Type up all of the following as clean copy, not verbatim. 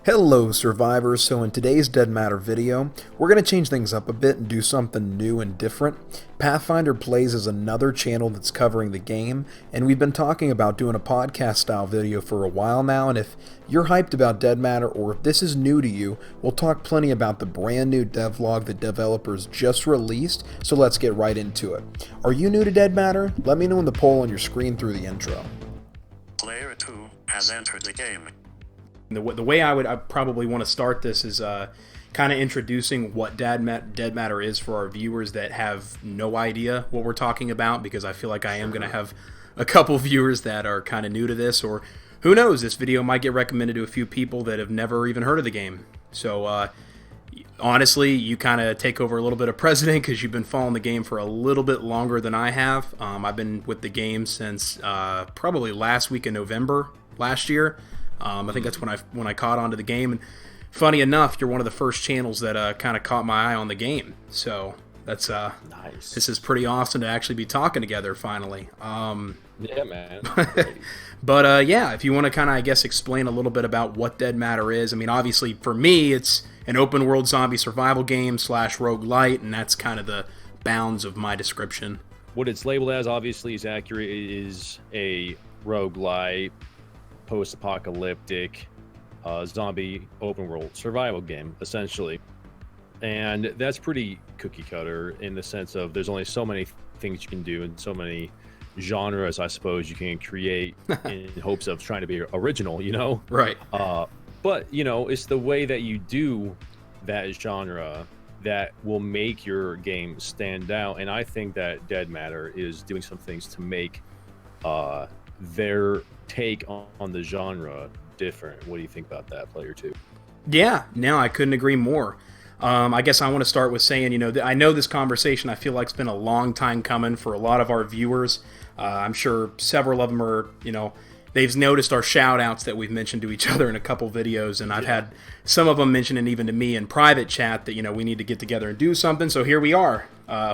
Hello survivors, so in today's Deadmatter video, we're going to change things up a bit and do something new and different. Pathfinder Plays is another channel that's covering the game, and we've been talking about doing a podcast style video for a while now, and if you're hyped about Deadmatter or if this is new to you, we'll talk plenty about the brand new devlog the developers just released, so let's get right into it. Are you new to Deadmatter? Let me know in the poll on your screen through the intro. Player 2 has entered the game. The way I probably want to start this is kind of introducing what Deadmatter is for our viewers that have no idea what we're talking about, because I feel like I am going to have a couple viewers that are kind of new to this, or who knows, this video might get recommended to a few people that have never even heard of the game. So honestly, you kind of take over a little bit of precedent because you've been following the game for a little bit longer than I have. I've been with the game since probably last week in November last year. I think that's when I caught on to the game, and funny enough, you're one of the first channels that kind of caught my eye on the game. So that's nice. This is pretty awesome to actually be talking together finally. Yeah, man. But yeah, if you want to kind of, I guess, explain a little bit about what Deadmatter is. I mean, obviously for me, it's an open world zombie survival game / roguelite, and that's kind of the bounds of my description. What it's labeled as, obviously, is accurate. It is a roguelite, post-apocalyptic zombie open world survival game, essentially. And that's pretty cookie cutter in the sense of there's only so many things you can do and so many genres, I suppose, you can create in hopes of trying to be original, you know? Right. But, you know, it's the way that you do that genre that will make your game stand out. And I think that Deadmatter is doing some things to make their take on the genre different. What do you think about that, player 2? Yeah, no, I couldn't agree more. I guess I want to start with saying, you know, I know this conversation, I feel like it's been a long time coming for a lot of our viewers. I'm sure several of them are, you know, they've noticed our shout outs that we've mentioned to each other in a couple videos, and I've had some of them mentioning even to me in private chat that, you know, we need to get together and do something. So here we are,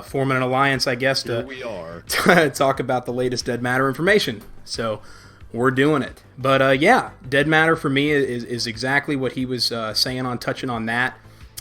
forming an alliance, I guess, to talk about the latest Deadmatter information. So we're doing it. But yeah, Deadmatter for me is exactly what he was saying on touching on that.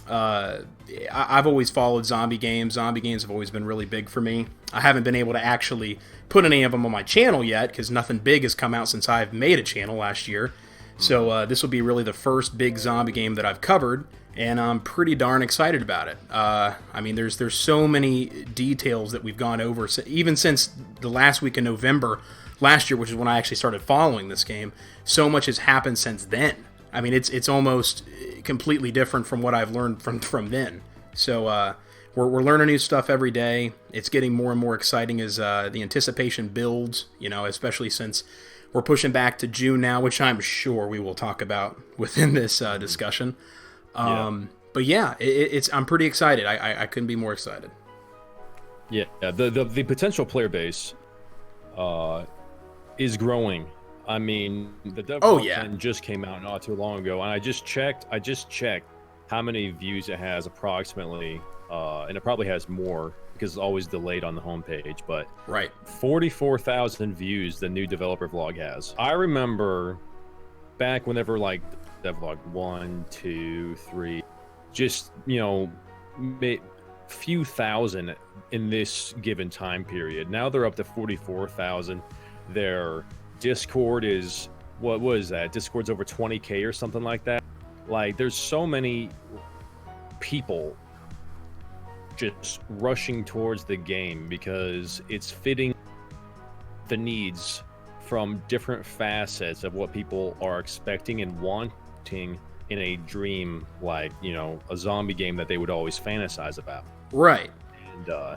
I've always followed zombie games. Zombie games have always been really big for me. I haven't been able to actually put any of them on my channel yet because nothing big has come out since I've made a channel last year. So this will be really the first big zombie game that I've covered, and I'm pretty darn excited about it. I mean, there's so many details that we've gone over, even since the last week in November last year, which is when I actually started following this game. So much has happened since then. I mean, it's almost completely different from what I've learned from then. So we're learning new stuff every day. It's getting more and more exciting as the anticipation builds, you know, especially since we're pushing back to June now, which I'm sure we will talk about within this discussion. But yeah, I'm pretty excited. I couldn't be more excited. Yeah, the potential player base is growing. I mean, the dev just came out not too long ago, and I just checked how many views it has approximately, and it probably has more because it's always delayed on the homepage, but 44,000 views the new developer vlog has. I remember back whenever, like, devlog 1, 2, 3, just, you know, few thousand in this given time period. Now they're up to 44,000. Their Discord is, what was that? Discord's over 20K or something like that. Like, there's so many people just rushing towards the game because it's fitting the needs from different facets of what people are expecting and wanting in a dream, like, you know, a zombie game that they would always fantasize about. Right. And I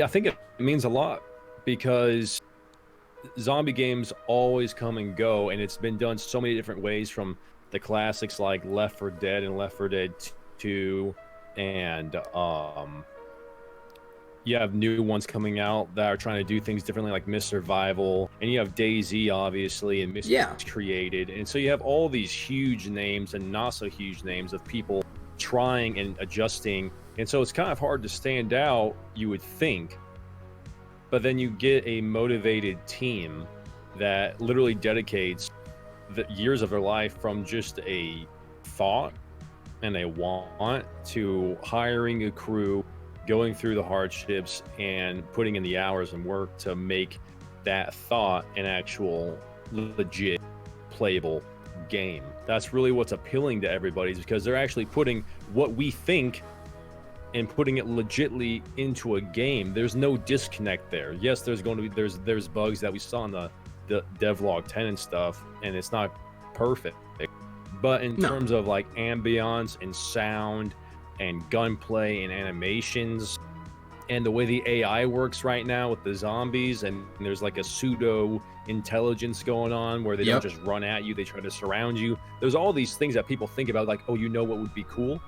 think it means a lot because zombie games always come and go, and it's been done so many different ways, from the classics like Left 4 Dead and Left 4 Dead 2, and you have new ones coming out that are trying to do things differently, like Miss Survival, and you have DayZ, obviously, and Miss Created, and so you have all these huge names and not so huge names of people trying and adjusting, and so it's kind of hard to stand out, you would think. But then you get a motivated team that literally dedicates the years of their life from just a thought and a want to hiring a crew, going through the hardships, and putting in the hours and work to make that thought an actual legit playable game. That's really what's appealing to everybody, is because they're actually putting what we think and putting it legitly into a game. There's no disconnect there. Yes, there's going to be there's bugs that we saw in the devlog 10 and stuff, and it's not perfect. But in terms of like ambiance and sound and gunplay and animations and the way the AI works right now with the zombies, and there's like a pseudo intelligence going on where they don't just run at you, they try to surround you. There's all these things that people think about, like, oh, you know what would be cool?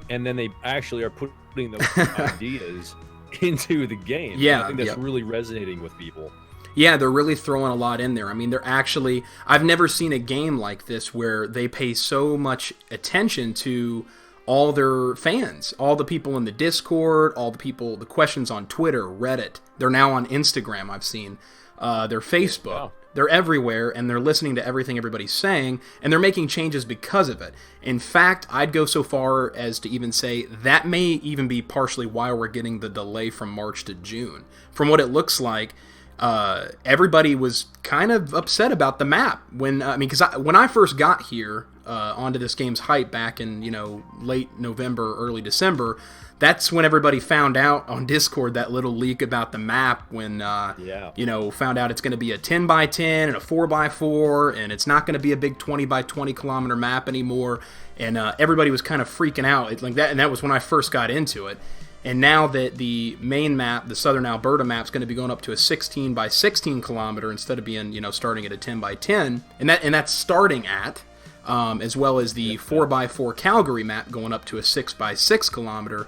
And then they actually are putting those ideas into the game. Yeah, I think that's really resonating with people. Yeah, they're really throwing a lot in there. I mean, they're actually... I've never seen a game like this where they pay so much attention to all their fans, all the people in the Discord, all the questions on Twitter, Reddit. They're now on Instagram, I've seen. Their Facebook. Wow. They're everywhere, and they're listening to everything everybody's saying, and they're making changes because of it. In fact, I'd go so far as to even say that may even be partially why we're getting the delay from March to June. From what it looks like, everybody was kind of upset about the map when I first got here onto this game's hype back in late November, early December. That's when everybody found out on Discord that little leak about the map when found out it's going to be a 10x10 and a 4x4, and it's not going to be a big 20x20 kilometer map anymore, and everybody was kind of freaking out like that. And that was when I first got into it. And now that the main map, the Southern Alberta map, is going to be going up to a 16 by 16 kilometer instead of being, starting at a 10 by 10, and that's starting at, as well as the 4 by 4 Calgary map going up to a 6 by 6 kilometer.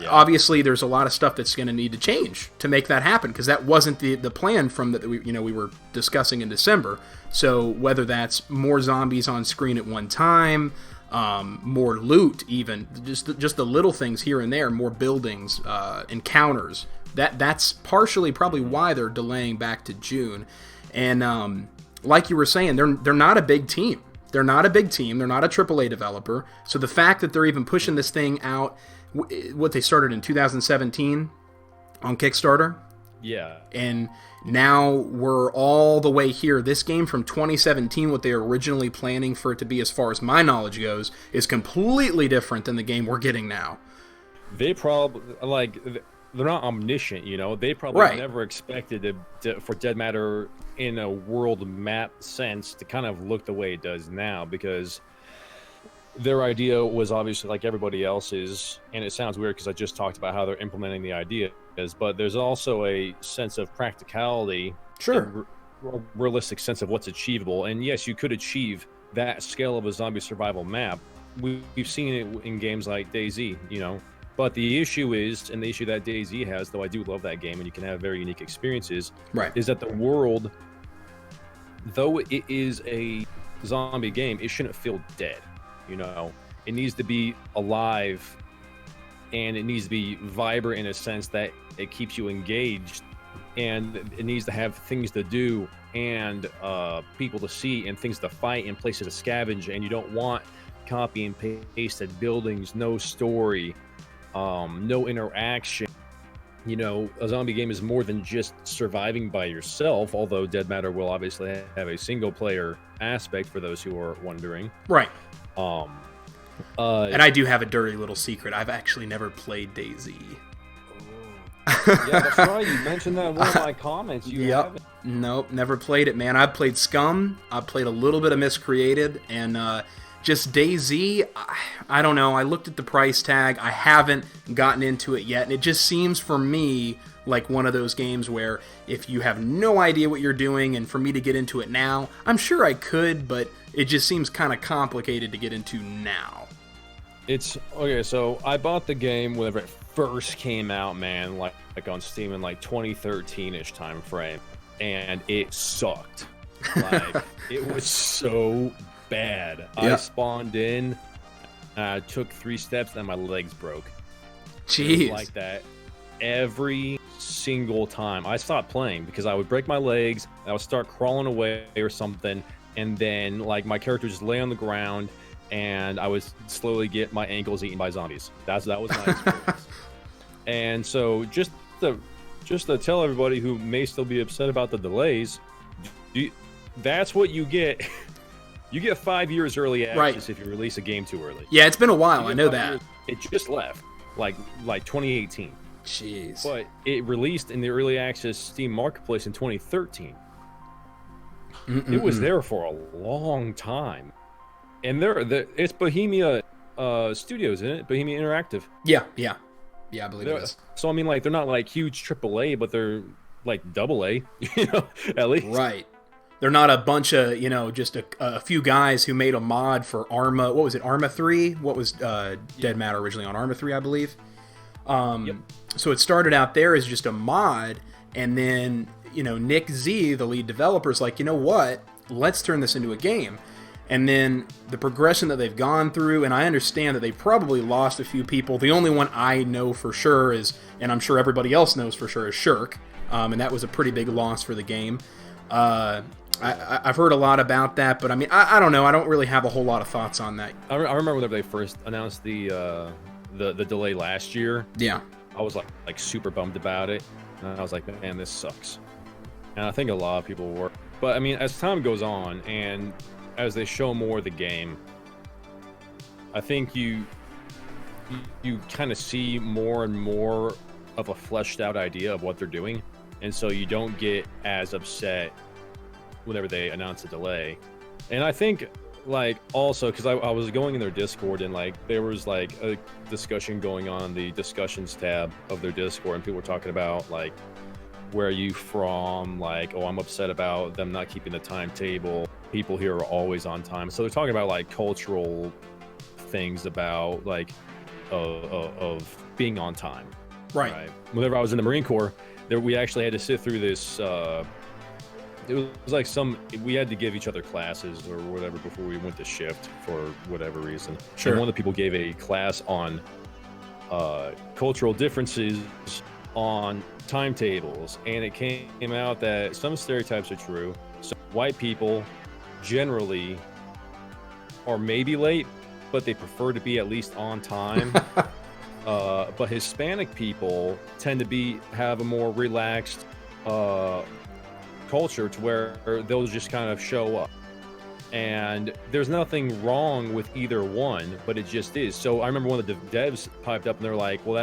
Obviously, there's a lot of stuff that's going to need to change to make that happen, because that wasn't the plan from that we were discussing in December. So whether that's more zombies on screen at one time, more loot, even just the little things here and there, more buildings, encounters. That's partially probably why they're delaying back to June. And like you were saying, they're not a big team. They're not a big team. They're not a AAA developer. So the fact that they're even pushing this thing out, what they started in 2017 on Kickstarter. Yeah. And now we're all the way here. This game from 2017, what they were originally planning for it to be, as far as my knowledge goes, is completely different than the game we're getting now. They probably, they're not omniscient, They probably never expected for Deadmatter in a world map sense to kind of look the way it does now, because their idea was obviously like everybody else's, and it sounds weird because I just talked about how they're implementing the ideas, but there's also a sense of practicality, sure, a realistic sense of what's achievable. And yes, you could achieve that scale of a zombie survival map. We've seen it in games like DayZ, But the issue is, and the issue that DayZ has, though I do love that game and you can have very unique experiences, is that the world, though it is a zombie game, it shouldn't feel dead. It needs to be alive, and it needs to be vibrant in a sense that it keeps you engaged, and it needs to have things to do and people to see and things to fight and places to scavenge. And you don't want copy and pasted buildings, no story, no interaction. A zombie game is more than just surviving by yourself, although Deadmatter will obviously have a single player aspect for those who are wondering. Right. And I do have a dirty little secret. I've actually never played DayZ. Yeah, that's right. You mentioned that in one of my comments. Haven't. Nope, never played it, man. I've played Scum. I've played a little bit of Miscreated, and just DayZ, I don't know. I looked at the price tag. I haven't gotten into it yet, and it just seems for me like one of those games where if you have no idea what you're doing, and for me to get into it now, I'm sure I could, but it just seems kind of complicated to get into now. It's okay. So I bought the game whenever it first came out, man, like on Steam in like 2013-ish time frame, and it sucked. Like it was so bad. Yep. I spawned in, took 3 steps, and my legs broke. Jeez. It was like that every single time. I stopped playing because I would break my legs, I would start crawling away or something, and then like my character just lay on the ground, and I would slowly get my ankles eaten by zombies. That was my experience. And so just to tell everybody who may still be upset about the delays, that's what you get. You get 5 years early access if you release a game too early. Yeah, it's been a while. I know that. It just left, like 2018. Jeez. But it released in the early access Steam Marketplace in 2013. It was there for a long time. And it's Bohemia Studios, isn't it? Bohemia Interactive. Yeah, I believe it is. So I mean, like, they're not like huge AAA, but they're like AA, at least. Right. They're not a bunch of, just a few guys who made a mod for Arma. What was it, Arma 3? What was Deadmatter originally on? Arma 3, I believe. So it started out there as just a mod, and then, Nick Z, the lead developer, is like, you know what? Let's turn this into a game. And then the progression that they've gone through, and I understand that they probably lost a few people. The only one I know for sure is, and I'm sure everybody else knows for sure, is Shirk. And that was a pretty big loss for the game. I've heard a lot about that, but I mean, I don't know. I don't really have a whole lot of thoughts on that. I remember whenever they first announced the delay last year. Yeah. I was like super bummed about it. And I was like, man, this sucks. And I think a lot of people were. But I mean, as time goes on and as they show more of the game, I think you kind of see more and more of a fleshed out idea of what they're doing. And so you don't get as upset whenever they announce a delay. And I think, like, also because I was going in their Discord, and like there was like a discussion going on the discussions tab of their Discord, and people were talking about like, where are you from? Like, oh, I'm upset about them not keeping the timetable. People here are always on time. So they're talking about like cultural things about like of being on time. Right. Whenever I was in the Marine Corps, we actually had to sit through this. It was like we had to give each other classes or whatever before we went to shift for whatever reason. Sure. And one of the people gave a class on cultural differences on timetables, and it came out that some stereotypes are true. So white people generally are maybe late, but they prefer to be at least on time. But Hispanic people tend to have a more relaxed culture to where they'll just kind of show up. And there's nothing wrong with either one, but it just is. So I remember one of the devs piped up and they're like, well,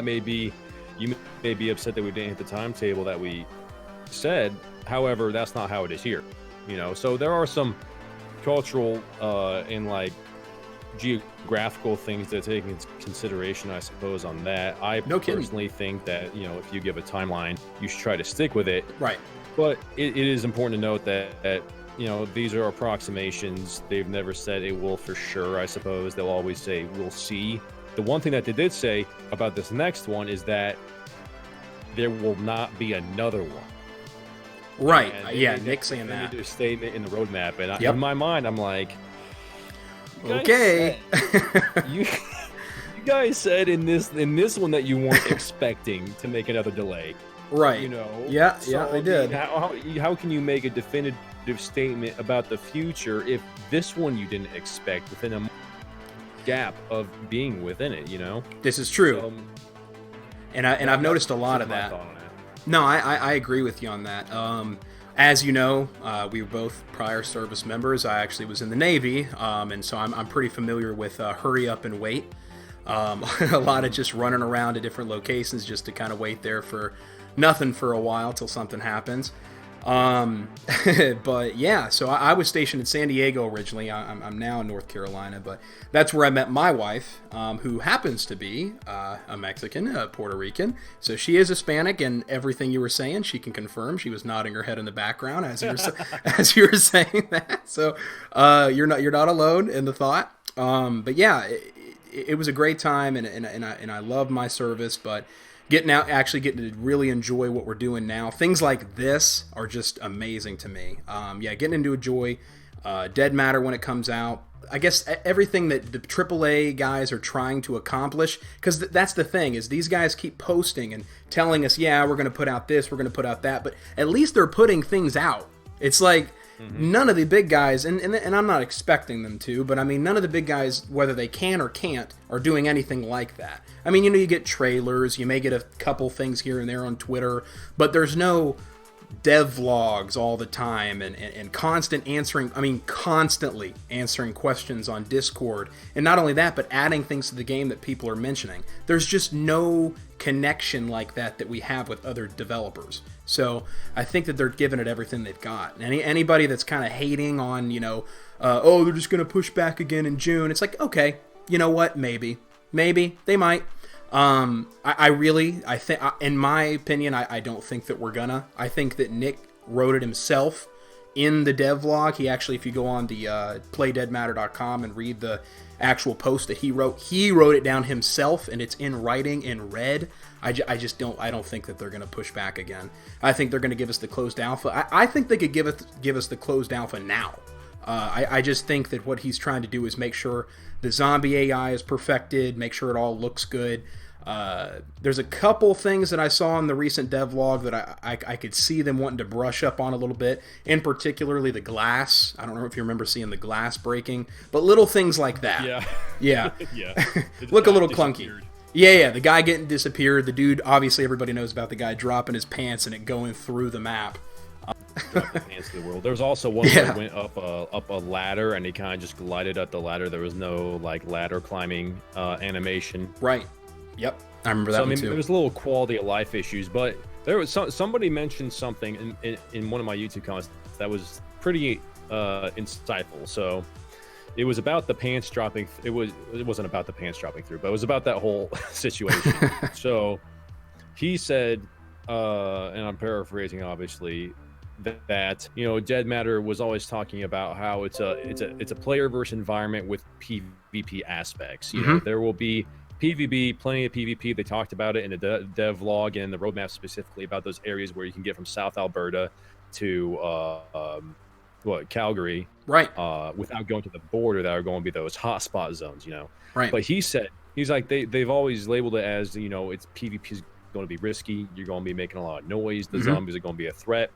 you may be upset that we didn't hit the timetable that we said. However, that's not how it is here. So there are some cultural and like geographical things that take into consideration, I suppose, on that. I personally think that, if you give a timeline, you should try to stick with it. Right. But it is important to note that these are approximations. They've never said it will for sure, I suppose. They'll always say, we'll see. The one thing that they did say about this next one is that there will not be another one. Right. Yeah, Nick saying that. They made a statement in the roadmap, and in my mind, I'm like, okay. You guys said in this one that you weren't expecting to make another delay. Right. Yeah, they did. How can you make a definitive statement about the future if this one you didn't expect within a gap of being within it? This is true. So, and I've noticed a lot of that. No, I agree with you on that. As you know, we were both prior service members. I actually was in the Navy, and so I'm pretty familiar with hurry up and wait. A lot of just running around to different locations just to kind of wait there for nothing for a while till something happens. But yeah, so I was stationed in San Diego originally. I'm now in North Carolina, but that's where I met my wife, who happens to be a Mexican, a Puerto Rican. So she is Hispanic, and everything you were saying, she can confirm. She was nodding her head in the background as you were saying that. So you're not alone in the thought. But yeah, it was a great time, and I love my service, but getting to really enjoy what we're doing now. Things like this are just amazing to me. Getting to enjoy Deadmatter when it comes out. I guess everything that the AAA guys are trying to accomplish, because that's the thing, is these guys keep posting and telling us, yeah, we're going to put out this, we're going to put out that, but at least they're putting things out. It's like, None of the big guys, and I'm not expecting them to, but I mean, none of the big guys, whether they can or can't, are doing anything like that. I mean, you get trailers, you may get a couple things here and there on Twitter, but there's no devlogs all the time and constantly answering questions on Discord. And not only that, but adding things to the game that people are mentioning. There's just no connection like that we have with other developers. So I think that they're giving it everything they've got. And anybody that's kind of hating on, they're just going to push back again in June. It's like, okay, you know what? Maybe they might. I think, in my opinion, I don't think that we're gonna. I think that Nick wrote it himself in the devlog. He actually, if you go on the playdeadmatter.com and read the actual post that he wrote it down himself, and it's in writing in red. I don't think that they're gonna push back again. I think they're gonna give us the closed alpha. I think they could give us the closed alpha now. I just think that what he's trying to do is make sure the zombie AI is perfected, make sure it all looks good. There's a couple things that I saw in the recent devlog that I could see them wanting to brush up on a little bit, in particularly the glass. I don't know if you remember seeing the glass breaking, but little things like that. Yeah. Look a little clunky. Yeah, the guy getting disappeared. The dude, obviously everybody knows about the guy dropping his pants and it going through the map. Pants to the world. There's also one that went up a ladder and he kind of just glided up the ladder. There was no ladder climbing animation. Right. Yep, I remember that one too. There was a little quality of life issues, but there was somebody mentioned something in one of my YouTube comments that was pretty insightful. So it was about the pants dropping. It wasn't about the pants dropping through, but it was about that whole situation. So he said, and I'm paraphrasing, obviously, that Deadmatter was always talking about how it's a player versus environment with PvP aspects. There will be PvP, plenty of PvP. They talked about it in the devlog and the roadmap specifically about those areas where you can get from South Alberta to Calgary, right? Without going to the border, that are going to be those hotspot zones, Right. But he's like they've always labeled it as it's PvP is going to be risky. You're going to be making a lot of noise. The zombies are going to be a threat.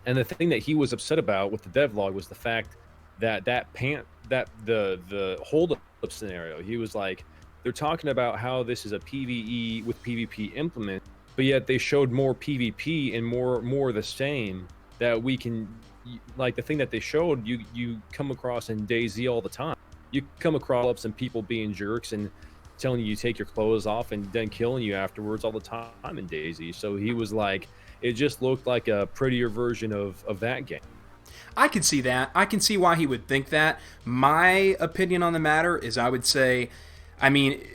And the thing that he was upset about with the devlog was the fact that the hold up scenario. He was like, they're talking about how this is a PvE with PvP implement, but yet they showed more PvP and more of the same that we can, the thing that they showed, you come across in DayZ all the time. You come across some people being jerks and telling you take your clothes off and then killing you afterwards all the time in DayZ. So he was like, it just looked like a prettier version of that game. I can see that. I can see why he would think that. My opinion on the matter is I would say,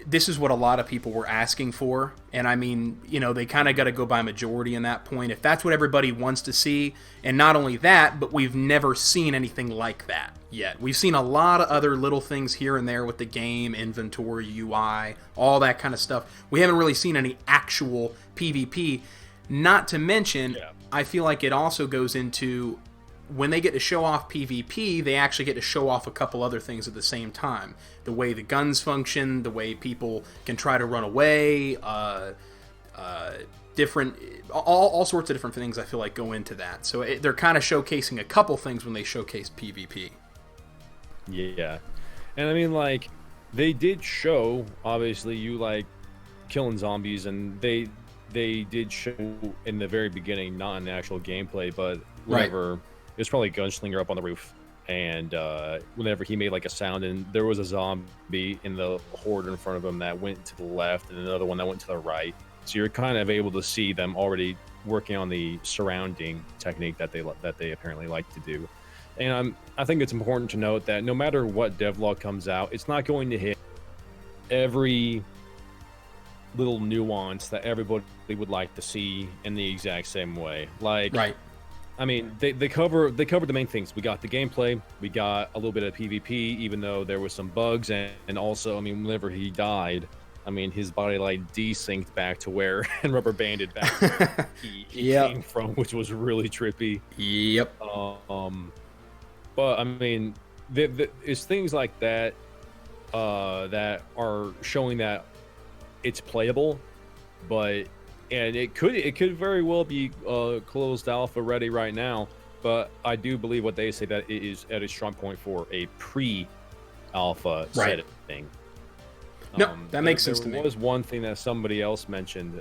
this is what a lot of people were asking for, and they kind of got to go by majority in that point. If that's what everybody wants to see, and not only that, but we've never seen anything like that yet. We've seen a lot of other little things here and there with the game, inventory, UI, all that kind of stuff. We haven't really seen any actual PvP, not to mention, I feel like it also goes into when they get to show off PvP, they actually get to show off a couple other things at the same time. The way the guns function, the way people can try to run away, different, all sorts of different things I feel like go into that. So they're kind of showcasing a couple things when they showcase PvP. Yeah. And they did show, obviously, you killing zombies, and they did show in the very beginning, not in the actual gameplay, but whenever... Right. It was probably a gunslinger up on the roof, and whenever he made a sound, and there was a zombie in the horde in front of him that went to the left, and another one that went to the right. So you're kind of able to see them already working on the surrounding technique that they apparently like to do. And I think it's important to note that no matter what devlog comes out, it's not going to hit every little nuance that everybody would like to see in the exact same way. Right. They cover the main things. We got the gameplay, we got a little bit of PvP, even though there was some bugs, and also, whenever he died, his body desynced back to where and rubber banded back to where he came from, which was really trippy. Yep. But it's things like that that are showing that it's playable, but. And it could very well be closed alpha ready right now, but I do believe what they say, that it is at a strong point for a pre-alpha setting. No, that makes sense to me. There was one thing that somebody else mentioned.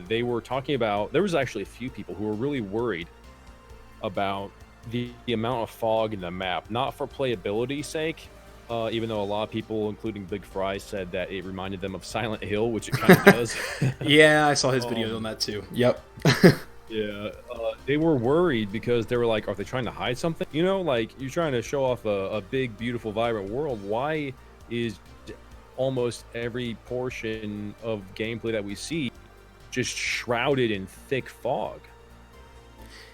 They were talking about, there was actually a few people who were really worried about the amount of fog in the map, not for playability's sake, even though a lot of people, including Big Fry, said that it reminded them of Silent Hill, which it kind of does. Yeah, I saw his video on that too. Yep. Yeah, they were worried because they were like, are they trying to hide something? You know, like, you're trying to show off a big, beautiful, vibrant world. Why is almost every portion of gameplay that we see just shrouded in thick fog?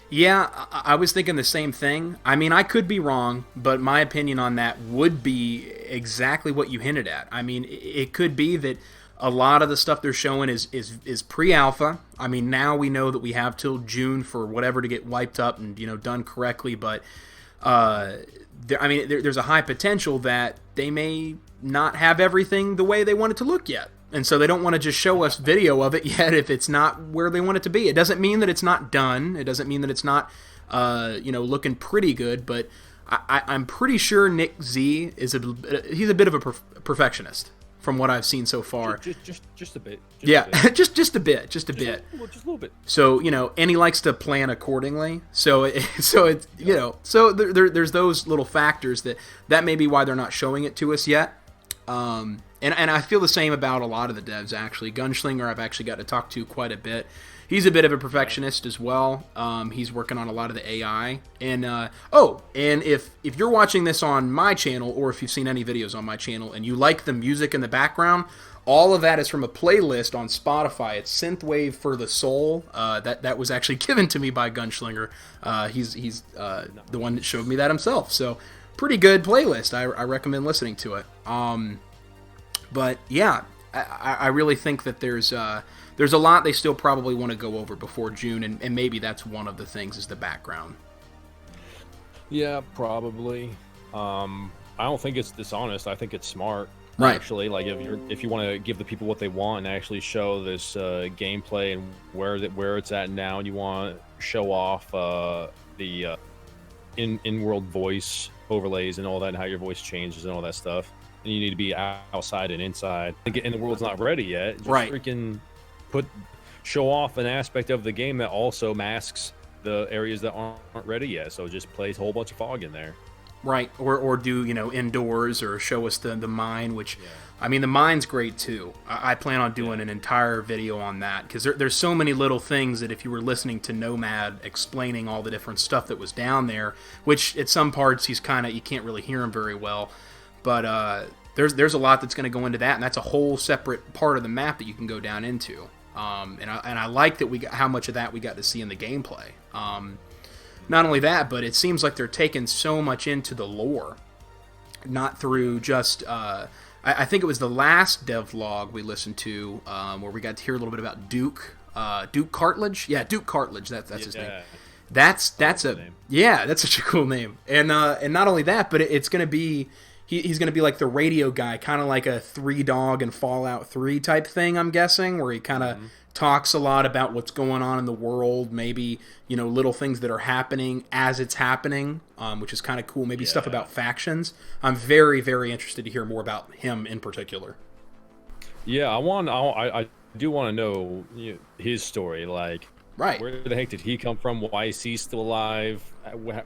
Yeah, I was thinking the same thing. I mean, I could be wrong, but my opinion on that would be exactly what you hinted at. I mean, it could be that a lot of the stuff they're showing is pre-alpha. I mean, now we know that we have till June for whatever to get wiped up and, you know, done correctly, but there's a high potential that they may not have everything the way they want it to look yet. And so they don't want to just show us video of it yet if it's not where they want it to be. It doesn't mean that it's not done. It doesn't mean that it's not, looking pretty good. But I'm pretty sure Nick Z he's a bit of a perfectionist from what I've seen so far. Just a bit. Just a bit. Just a little bit. So, you know, and he likes to plan accordingly. So it's you know, so there's those little factors that may be why they're not showing it to us yet. And I feel the same about a lot of the devs, actually. Gunslinger, I've actually got to talk to quite a bit. He's a bit of a perfectionist as well. He's working on a lot of the AI. And and if you're watching this on my channel, or if you've seen any videos on my channel, and you like the music in the background, all of that is from a playlist on Spotify. It's Synthwave for the Soul. That was actually given to me by Gunslinger. He's the one that showed me that himself. So pretty good playlist. I recommend listening to it. But yeah, I really think that there's a lot they still probably want to go over before June, and maybe that's one of the things is the background. Yeah, probably. I don't think it's dishonest. I think it's smart. Right. Actually, like if you want to give the people what they want and actually show this gameplay and where it's at now, and you want to show off the in-world voice overlays and all that, and how your voice changes and all that stuff. And you need to be outside and inside. And the world's not ready yet. Just right. Freaking show off an aspect of the game that also masks the areas that aren't ready yet. So just place a whole bunch of fog in there. Right. Or do, you know, indoors, or show us the mine, which, yeah. I mean, the mine's great too. I plan on doing an entire video on that, because there's so many little things that if you were listening to Nomad explaining all the different stuff that was down there, which at some parts you can't really hear him very well. But there's a lot that's going to go into that, and that's a whole separate part of the map that you can go down into. And I like that how much of that we got to see in the gameplay. Not only that, but it seems like they're taking so much into the lore, not through just. I think it was the last devlog we listened to where we got to hear a little bit about Duke Cartledge. Yeah, Duke Cartledge. That's his name. That's such a cool name. And not only that, but it's going to be. He's going to be like the radio guy, kind of like a Three Dog and Fallout 3 type thing, I'm guessing, where he kind of talks a lot about what's going on in the world, maybe, you know, little things that are happening as it's happening, which is kind of cool. Maybe stuff about factions. I'm very, very interested to hear more about him in particular. Yeah, I do want to know, you know, his story, like, right. Where the heck did he come from? Why is he still alive?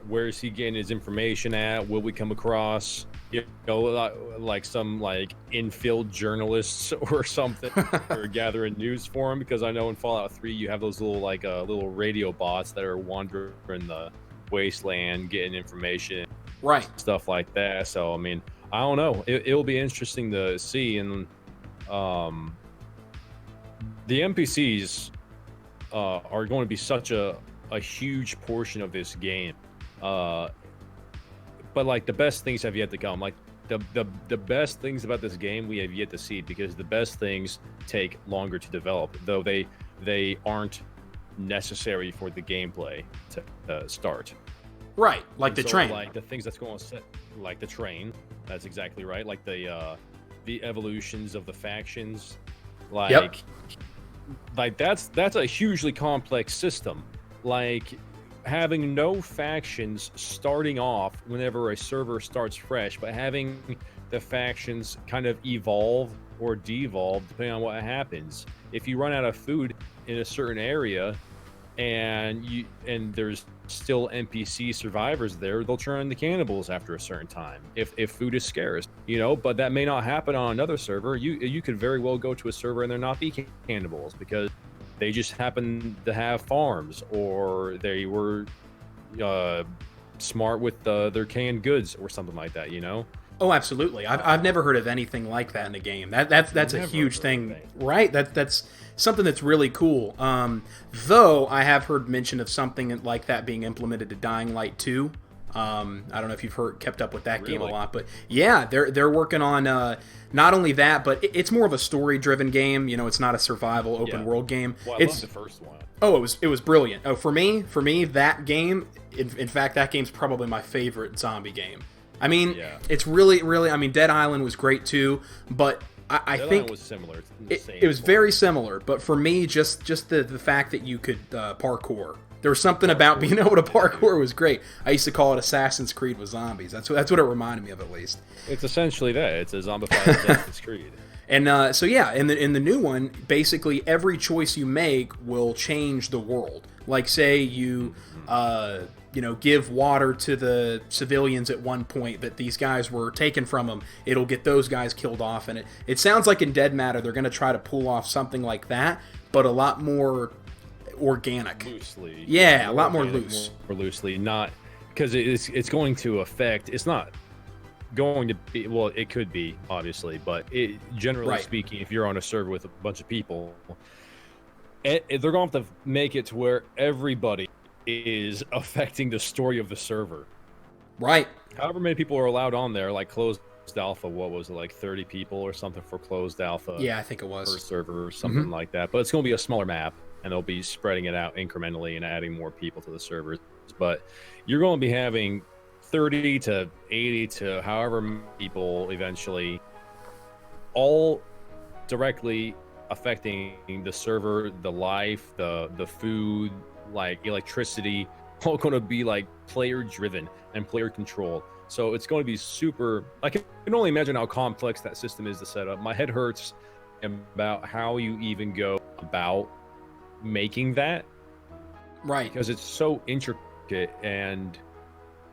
Where is he getting his information at? Will we come across, you know, like some like infield journalists or something, or gathering news for him? Because I know in Fallout 3 you have those little little radio bots that are wandering the wasteland, getting information, right? Stuff like that. So I mean, I don't know. It'll be interesting to see, and the NPCs. Are going to be such a huge portion of this game, but like the best things have yet to come. Like the best things about this game we have yet to see, because the best things take longer to develop, though they aren't necessary for the gameplay to start. Right, like the train. Like the things that's going to set, like the train. That's exactly right. Like the evolutions of the factions, like. Yep. Like that's a hugely complex system. Like having no factions starting off whenever a server starts fresh, but having the factions kind of evolve or devolve depending on what happens. If you run out of food in a certain area and there's still NPC survivors there, they'll turn into cannibals after a certain time if food is scarce, but that may not happen on another server. You could very well go to a server and there not be cannibals because they just happen to have farms, or they were smart with their canned goods or something like that, Oh, absolutely. I've never heard of anything like that in a game. That's a huge thing, right? That's something that's really cool. Though I have heard mention of something like that being implemented to Dying Light 2. I don't know if you've kept up with that game a lot, but yeah, they're working on not only that, but it's more of a story-driven game. It's not a survival open world game. Well, I love the first one. Oh, it was brilliant. Oh, for me, that game. In fact, that game's probably my favorite zombie game. I mean, it's really. I mean, Dead Island was great too, but I think Island was similar. It was very similar, but for me, just the fact that you could parkour. There was something about being able to parkour was great. I used to call it Assassin's Creed with zombies. That's what it reminded me of, at least. It's essentially that. It's a zombified Assassin's Creed. And so yeah, in the new one, basically every choice you make will change the world. Like say you give water to the civilians at one point that these guys were taken from them, it'll get those guys killed off. And it sounds like in Deadmatter they're going to try to pull off something like that, but a lot more organic. Loosely. Yeah, a lot more loose. More loosely, not because it's going to affect. It's not going to be. Well, it could be obviously, but generally speaking, if you're on a server with a bunch of people, they're going to have to make it to where everybody is affecting the story of the server. Right. However many people are allowed on there, like closed alpha, what was it, like 30 people or something for closed alpha? Yeah, I think it was. Per server or something like that. But it's going to be a smaller map, and they'll be spreading it out incrementally and adding more people to the servers. But you're going to be having 30 to 80 to however many people eventually, all directly affecting the server, the life, the food, like electricity, all going to be like player driven and player controlled. So it's going to be super. I can only imagine how complex that system is to set up. My head hurts about how you even go about making that, right? Because it's so intricate, and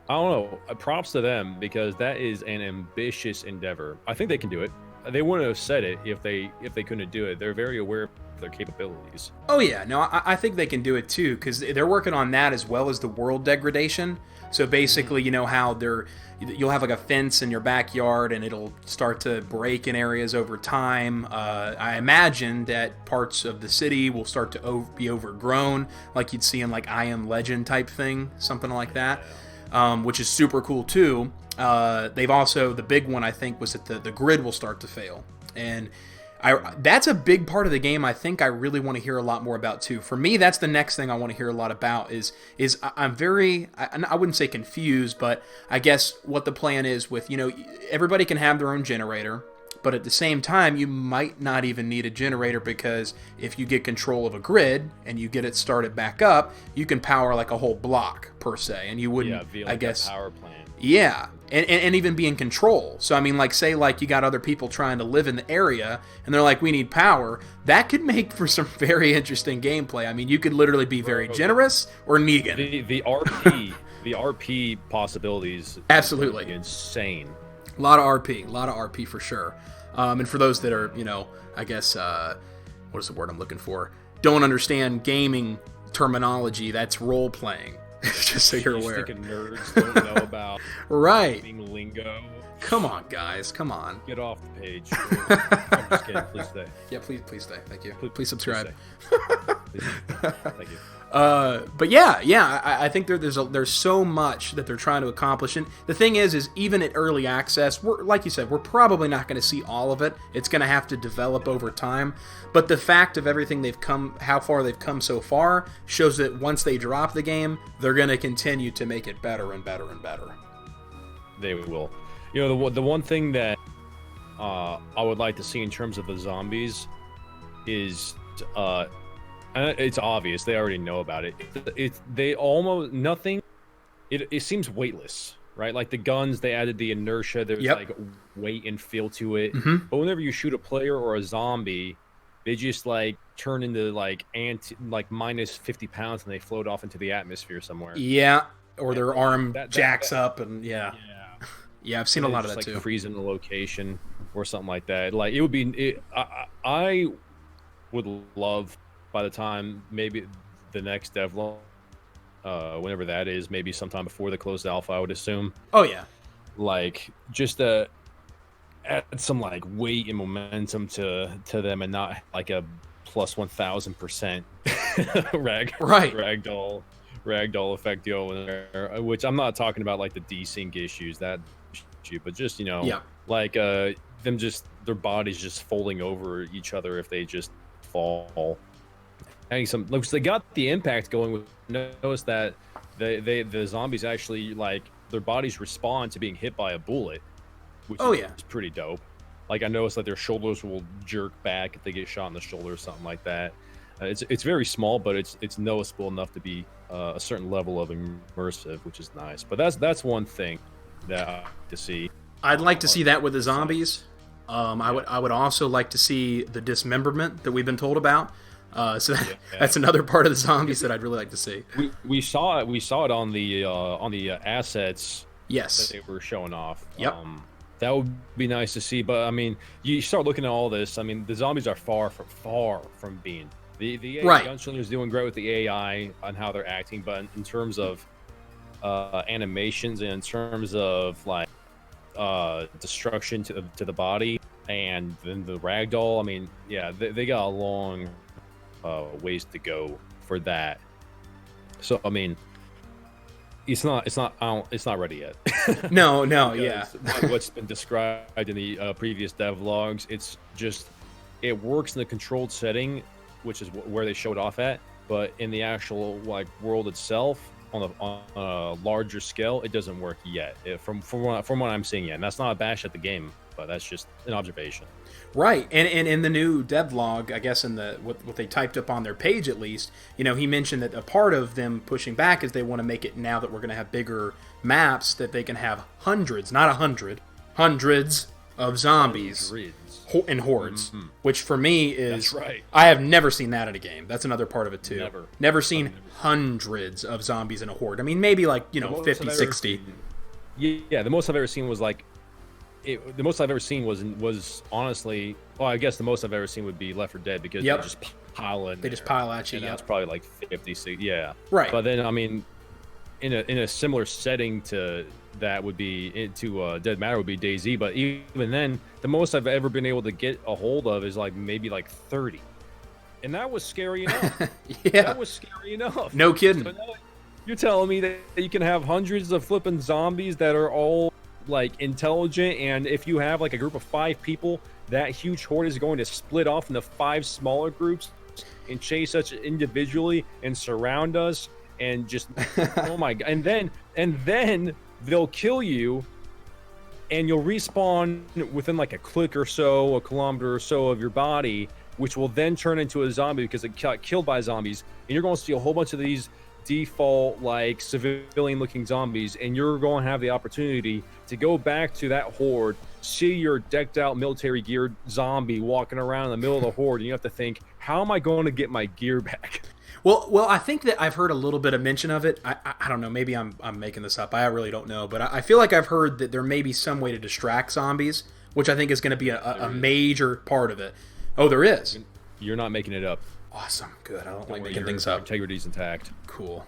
I don't know. Props to them, because that is an ambitious endeavor. I think they can do it. They wouldn't have said it if they couldn't do it. They're very aware of their capabilities. Oh yeah, no, I think they can do it too, because they're working on that as well as the world degradation. So basically, how you'll have like a fence in your backyard, and it'll start to break in areas over time. I imagine that parts of the city will start to be overgrown, like you'd see in like I Am Legend type thing, something like that, which is super cool too. They've also, the big one I think was that the grid will start to fail, and that's a big part of the game I think I really want to hear a lot more about too. For me, that's the next thing I want to hear a lot about is I'm very, I wouldn't say confused, but I guess what the plan is with, everybody can have their own generator, but at the same time, you might not even need a generator, because if you get control of a grid and you get it started back up, you can power like a whole block per se, and you wouldn't, via like I guess, a power plant. Yeah, and even be in control. So I mean, like say like you got other people trying to live in the area, and they're like, we need power. That could make for some very interesting gameplay. I mean, you could literally be very generous or Negan. The RP possibilities. Absolutely insane. A lot of RP for sure. And for those that are, I guess, what is the word I'm looking for? Don't understand gaming terminology. That's role playing. Just so you're aware. Nerds don't know about right. lingo. Come on, guys. Come on. Get off the page. I'm just kidding. Please stay. Yeah, please stay. Thank you. Please subscribe. Please Thank you. But yeah, I think there's so much that they're trying to accomplish, and the thing is even at early access, like you said, we're probably not going to see all of it. It's going to have to develop over time. But the fact of everything how far they've come so far, shows that once they drop the game, they're going to continue to make it better and better and better. They will. The one thing that I would like to see in terms of the zombies is It's obvious. They already know about it. They almost nothing. It seems weightless, right? Like the guns, they added the inertia. There's like weight and feel to it. But whenever you shoot a player or a zombie, they just like turn into like minus 50 pounds and they float off into the atmosphere somewhere. Yeah, or their arm jacks up and yeah, I've seen a lot of that like too. Freeze in the location or something like that. Like it would be. I would love by the time maybe the next devlog. Whenever that is, maybe sometime before the closed alpha, I would assume. Oh yeah, like just add some like weight and momentum to them, and not like a plus 1000% ragdoll effect deal in there. Which I'm not talking about like the desync issues that issue, but just like them just their bodies just folding over each other if they just fall. Looks they got the impact going with. Notice that the zombies actually like their bodies respond to being hit by a bullet, which is pretty dope. Like I noticed that their shoulders will jerk back if they get shot in the shoulder or something like that. It's very small, but it's noticeable enough to be a certain level of immersive, which is nice. But that's one thing that I like to see. I'd like to see that with the zombies. I would also like to see the dismemberment that we've been told about. That's another part of the zombies that I'd really like to see. We saw it on the assets. Yes, that they were showing off. Yep. That would be nice to see. But I mean, you start looking at all this. I mean, the zombies are far from being the Gunslingers doing great with the AI on how they're acting, but in terms of animations and in terms of like destruction to the body and then the ragdoll. I mean, yeah, they got a long ways to go for that. So I mean, it's not ready yet. No, yeah. What's been described in the previous devlogs, it's just it works in the controlled setting, which is where they showed off at. But in the actual like world itself, on a larger scale, it doesn't work yet. From what I'm seeing yet, and that's not a bash at the game, but that's just an observation. Right, and in the new devlog, I guess in the what they typed up on their page at least, he mentioned that a part of them pushing back is they want to make it now that we're going to have bigger maps that they can have hundreds, not 100, hundreds of zombies in hordes, which for me is I have never seen that in a game. That's another part of it too. Never seen hundreds of zombies in a horde. I mean, maybe like 50, 60. Yeah, the most I've ever seen was like. The most I've ever seen was honestly, well, I guess the most I've ever seen would be Left 4 Dead because they just pile in. They just pile at you. And that's probably like 50, 60, yeah. Right. But then I mean, in a similar setting to that would be Deadmatter would be DayZ. But even then, the most I've ever been able to get a hold of is like maybe like 30, and that was scary enough. Yeah, that was scary enough. No kidding. So you're telling me that you can have hundreds of flipping zombies that are all like intelligent, and if you have like a group of 5 people, that huge horde is going to split off into 5 smaller groups and chase us individually and surround us and just oh my god, and then they'll kill you and you'll respawn within like a click or so, a kilometer or so of your body, which will then turn into a zombie because it got killed by zombies, and you're going to see a whole bunch of these default like civilian looking zombies, and you're going to have the opportunity to go back to that horde, see your decked out military geared zombie walking around in the middle of the horde, and you have to think, how am I going to get my gear back? Well, I think that I've heard a little bit of mention of it. I don't know, maybe I'm making this up. I really don't know, but I feel like I've heard that there may be some way to distract zombies, which I think is going to be a major part of it. Oh, there is. You're not making it up. Awesome, good. I don't like making things up. Integrity's intact. Cool.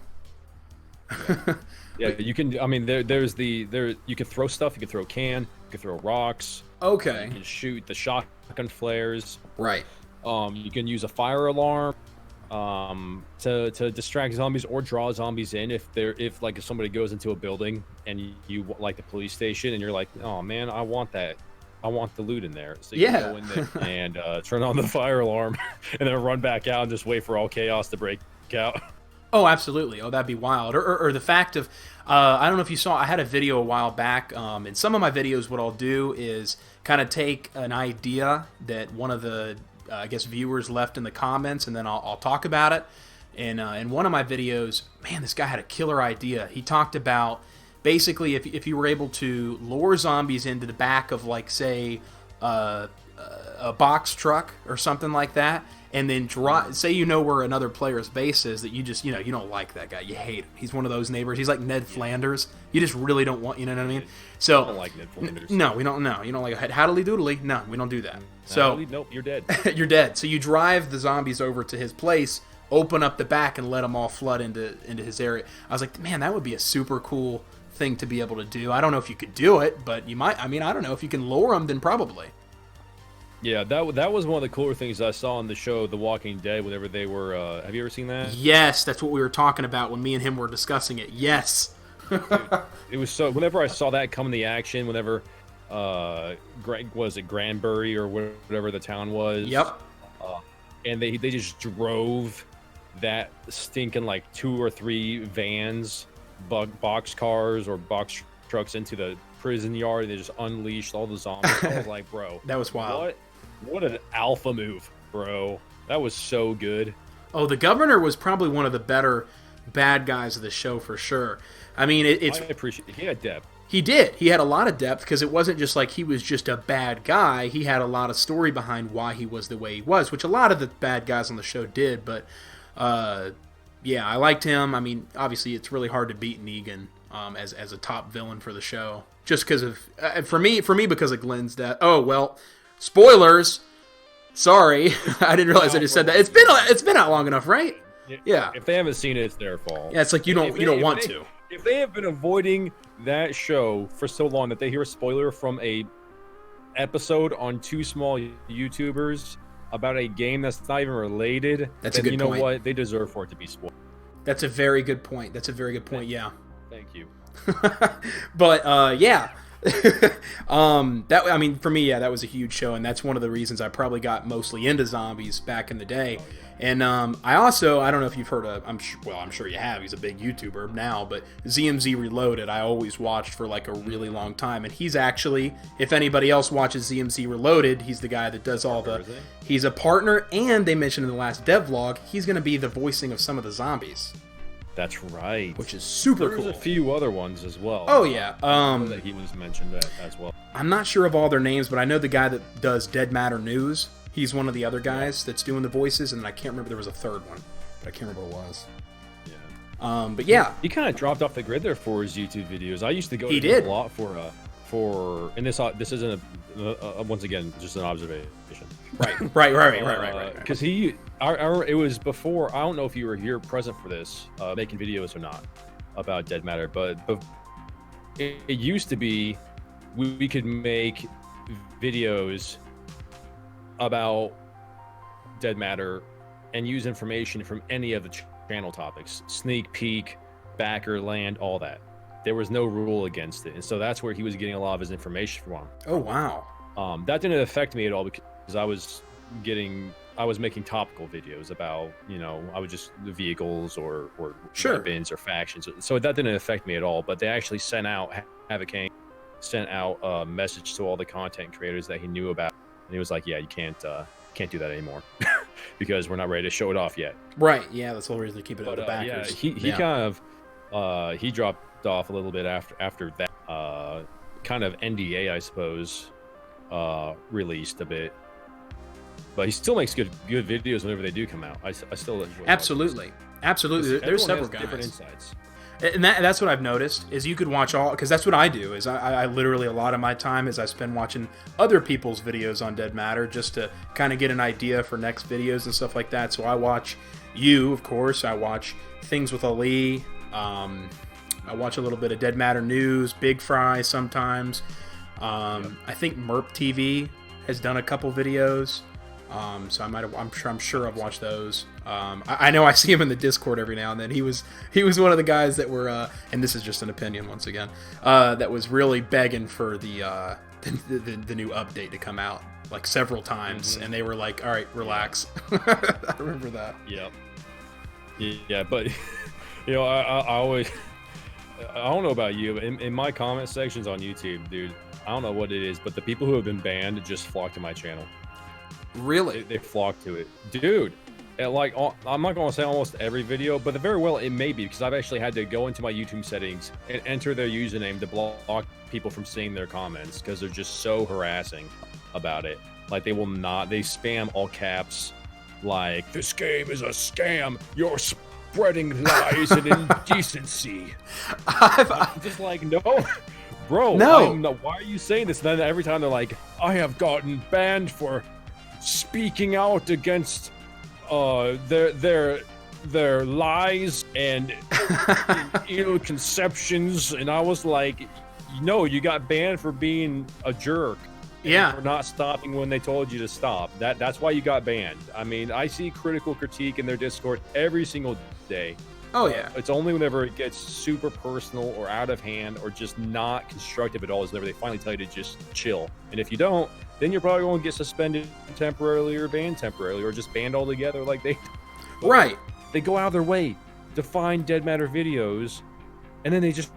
Yeah, you can. I mean, there's you can throw stuff. You can throw you can throw rocks. Okay. You can shoot the shotgun flares. Right. You can use a fire alarm to distract zombies or draw zombies in if somebody goes into a building and you like the police station and you're like, oh man, I want that. I want the loot in there. So you can go in there and turn on the fire alarm and then run back out and just wait for all chaos to break out. Oh, absolutely. Oh, that'd be wild. Or the fact of, I don't know if you saw, I had a video a while back. In some of my videos, what I'll do is kind of take an idea that one of the I guess viewers left in the comments, and then I'll talk about it. And in one of my videos, man, this guy had a killer idea. He talked about basically if you were able to lure zombies into the back of, like, say, a box truck or something like that, and then say you know where another player's base is, that you just, you don't like that guy, you hate him, he's one of those neighbors, he's like Ned Flanders, you just really don't want, you know what I mean? So I don't like Ned Flanders. No, we don't. No, you don't like a howdly doodly. No, we don't do that. So nope, you're dead. You're dead. So you drive the zombies over to his place, open up the back, and let them all flood into his area. I was like, man, that would be a super cool thing to be able to do. I don't know if you could do it, but you might. I mean, I don't know if you can lure them, then probably. Yeah, that was one of the cooler things I saw on the show The Walking Dead whenever they were... have you ever seen that? Yes, that's what we were talking about when me and him were discussing it. Yes. Dude, it was so... Whenever I saw that come into action, whenever... was it Granbury or whatever the town was? Yep. And they just drove that stinking, like, 2 or 3 vans, box cars or box trucks into the prison yard, and they just unleashed all the zombies. I was like, bro... That was wild. What an alpha move, bro. That was so good. Oh, the governor was probably one of the better bad guys of the show for sure. I mean, I appreciate it. He had depth. He did. He had a lot of depth, because it wasn't just like he was just a bad guy. He had a lot of story behind why he was the way he was, which a lot of the bad guys on the show did. But, yeah, I liked him. I mean, obviously, it's really hard to beat Negan as a top villain for the show. Just because of... for me, because of Glenn's death. Oh, well... Spoilers. Sorry, I didn't realize I just said that. It's been out long enough, right? Yeah. If they haven't seen it, it's their fault. Yeah, it's like you don't want to. If they have been avoiding that show for so long that they hear a spoiler from a episode on 2 small YouTubers about a game that's not even related, that's a good point. You know what? They deserve for it to be spoiled. That's a very good point. Yeah. Thank you. But yeah. I mean, for me, yeah, that was a huge show, and that's one of the reasons I probably got mostly into zombies back in the day. Oh, yeah. And I don't know if you've heard of, I'm sure you have, he's a big YouTuber now, but ZMZ Reloaded, I always watched for like a really long time, and he's actually, if anybody else watches ZMZ Reloaded, he's the guy that does all the, he's a partner, and they mentioned in the last devlog, he's going to be the voicing of some of the zombies. That's right. Which is super cool. There's a few other ones as well. Oh, yeah. That he was mentioned as well. I'm not sure of all their names, but I know the guy that does Deadmatter News. He's one of the other guys that's doing the voices, and I can't remember, there was a third one, but I can't remember what it was. Yeah. But yeah. He kind of dropped off the grid there for his YouTube videos. I used to go to him a lot for, and this isn't once again, just an observation. Right. Because it was before, I don't know if you were here present for this, making videos or not, about Deadmatter, but it used to be we could make videos about Deadmatter and use information from any of the channel topics, sneak peek, backer, land, all that. There was no rule against it, and so that's where he was getting a lot of his information from. Oh, wow. That didn't affect me at all, because I was making topical videos about, I would just the vehicles or weapons or factions. So that didn't affect me at all. But they actually sent out a message to all the content creators that he knew about, and he was like, "Yeah, you can't do that anymore because we're not ready to show it off yet." Right. Yeah, that's the whole reason to keep it out of the backers. Yeah, he kind of he dropped off a little bit after that kind of NDA, I suppose, released a bit. But he still makes good videos whenever they do come out. I still enjoy. Absolutely. There's several guys. Different insights. And that's what I've noticed is you could watch all, because that's what I do. Is I literally, a lot of my time is I spend watching other people's videos on Deadmatter just to kind of get an idea for next videos and stuff like that. So I watch you, of course. I watch Things with Ali. I watch a little bit of Deadmatter News, Big Fry sometimes. I think Merp TV has done a couple videos. So I'm sure I've watched those. I know I see him in the Discord every now and then. He was one of the guys that were, and this is just an opinion once again, that was really begging for the new update to come out like several times, and they were like, "All right, relax." I remember that. Yep. Yeah, but I always, I don't know about you, but in my comment sections on YouTube, dude, I don't know what it is, but the people who have been banned just flock to my channel. Really? They flock to it, dude. Like, I'm not going to say almost every video, but very well it may be, because I've actually had to go into my YouTube settings and enter their username to block people from seeing their comments, because they're just so harassing about it. Like, they spam all caps, like, this game is a scam, you're spreading lies and indecency. I'm just like, no, bro, no. Why are you saying this? And then every time they're like, I have gotten banned for speaking out against their lies and ill conceptions, and I was like, no, you got banned for being a jerk. Yeah, for not stopping when they told you to stop. That's why you got banned. I mean, I see critical critique in their Discord every single day. Oh yeah. It's only whenever it gets super personal or out of hand or just not constructive at all is whenever they finally tell you to just chill. And if you don't, then you're probably going to get suspended temporarily or banned temporarily or just banned altogether. Like right. They go out of their way to find Deadmatter videos, and then they just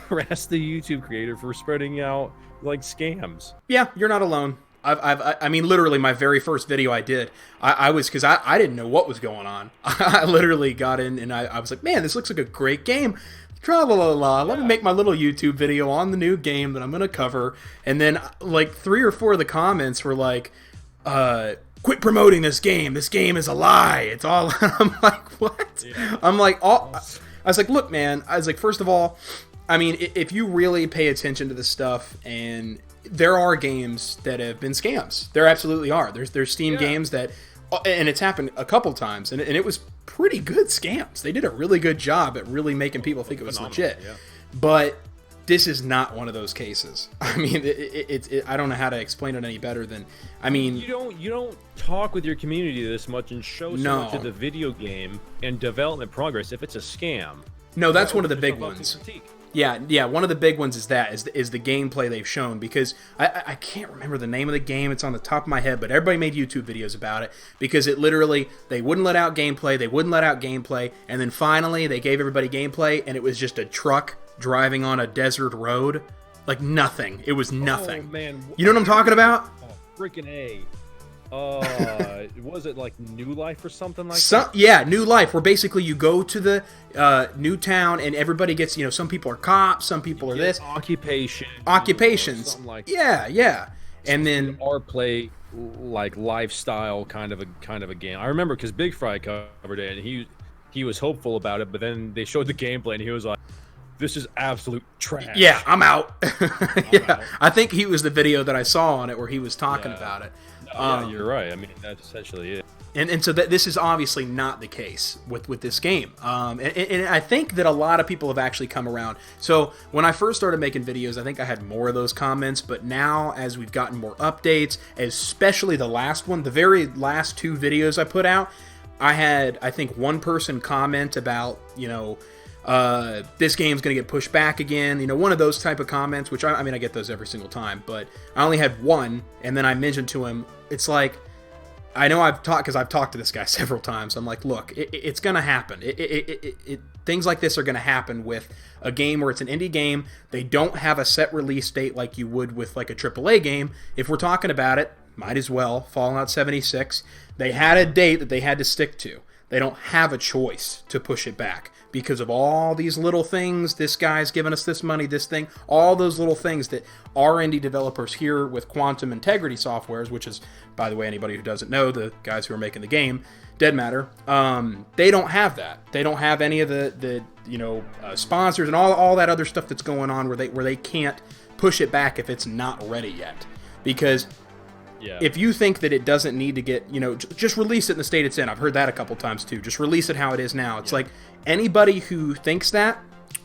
harass the YouTube creator for spreading out like scams. Yeah, you're not alone. I mean, literally, my very first video I did, I was, because I didn't know what was going on. I literally got in and I was like, man, this looks like a great game. Tra-la-la-la, let me make my little YouTube video on the new game that I'm going to cover. And then, like, 3 or 4 of the comments were like, quit promoting this game. This game is a lie. It's all... I'm like, what? Yeah. I'm like, I was like, look, man. I was like, first of all, I mean, if you really pay attention to this stuff, and there are games that have been scams. There absolutely are. There's Steam games that... And it's happened a couple times, and it was pretty good scams. They did a really good job at really making people think it was legit. Yeah. But this is not one of those cases. I mean, I don't know how to explain it any better than, I mean... You don't talk with your community this much and show so much of the video game and development progress if it's a scam. No, that's one of the big ones. Yeah, one of the big ones is the gameplay they've shown, because I can't remember the name of the game. It's on the top of my head, but everybody made YouTube videos about it, because it literally, they wouldn't let out gameplay, and then finally they gave everybody gameplay, and it was just a truck driving on a desert road. Like, nothing. It was nothing. Oh, man. You know what I'm talking about? Oh, freaking A. Was it like New Life or something like that? Yeah, New Life, where basically you go to the new town and everybody gets, some people are cops, some people are this. Occupations. Something like yeah. And then our play like lifestyle kind of a game. I remember because Big Fry covered it, and he was hopeful about it, but then they showed the gameplay and he was like, this is absolute trash. Yeah, I'm out. Out. I think he was the video that I saw on it where he was talking about it. Yeah, you're right. I mean, that's essentially it. And so this is obviously not the case with this game. And I think that a lot of people have actually come around. So when I first started making videos, I think I had more of those comments. But now, as we've gotten more updates, especially the last one, the very last 2 videos I put out, I had, I think, one person comment about, this game's going to get pushed back again. One of those type of comments, which I mean, I get those every single time. But I only had one, and then I mentioned to him, it's like, I know because I've talked to this guy several times. I'm like, look, it's going to happen. Things like this are going to happen with a game where it's an indie game. They don't have a set release date like you would with like a AAA game. If we're talking about it, might as well. Fallout 76. They had a date that they had to stick to. They don't have a choice to push it back because of all these little things. This guy's giving us this money, this thing, all those little things that our indie developers here with Quantum Integrity Softwares, which is, by the way, anybody who doesn't know, the guys who are making the game, Deadmatter, they don't have that. They don't have any of the sponsors and all that other stuff that's going on where they can't push it back if it's not ready yet. Because if you think that it doesn't need to get, just release it in the state it's in. I've heard that a couple times too. Just release it how it is now. It's like anybody who thinks that,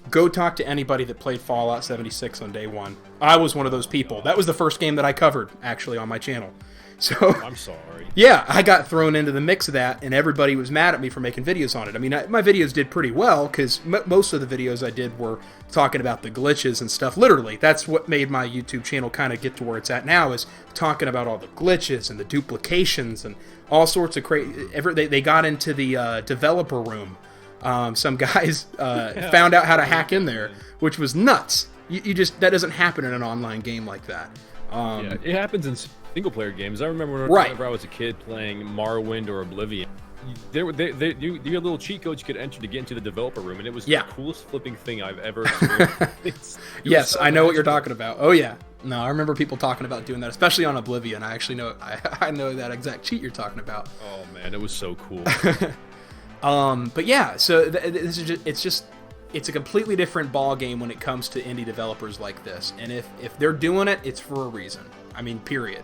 go talk to anybody that played Fallout 76 on day one. I was one of those people. That was the first game that I covered, actually, on my channel. So I'm sorry. Yeah, I got thrown into the mix of that, and everybody was mad at me for making videos on it. I mean, my videos did pretty well, because most of the videos I did were talking about the glitches and stuff. Literally, that's what made my YouTube channel kind of get to where it's at now, is talking about all the glitches and the duplications and all sorts of crazy... They got into the developer room. Some guys found out how to hack in there, which was nuts. You just... That doesn't happen in an online game like that. Yeah, it happens in single player games. I remember whenever I was a kid playing Morrowind or Oblivion. You had little cheat codes you could enter to get into the developer room, and it was the coolest flipping thing I've ever experienced. Yes, I know what you're talking about. Oh yeah, no, I remember people talking about doing that, especially on Oblivion. I actually know I know that exact cheat you're talking about. Oh man, it was so cool. But yeah, so this is it's a completely different ball game when it comes to indie developers like this, and if they're doing it, it's for a reason. I mean, period.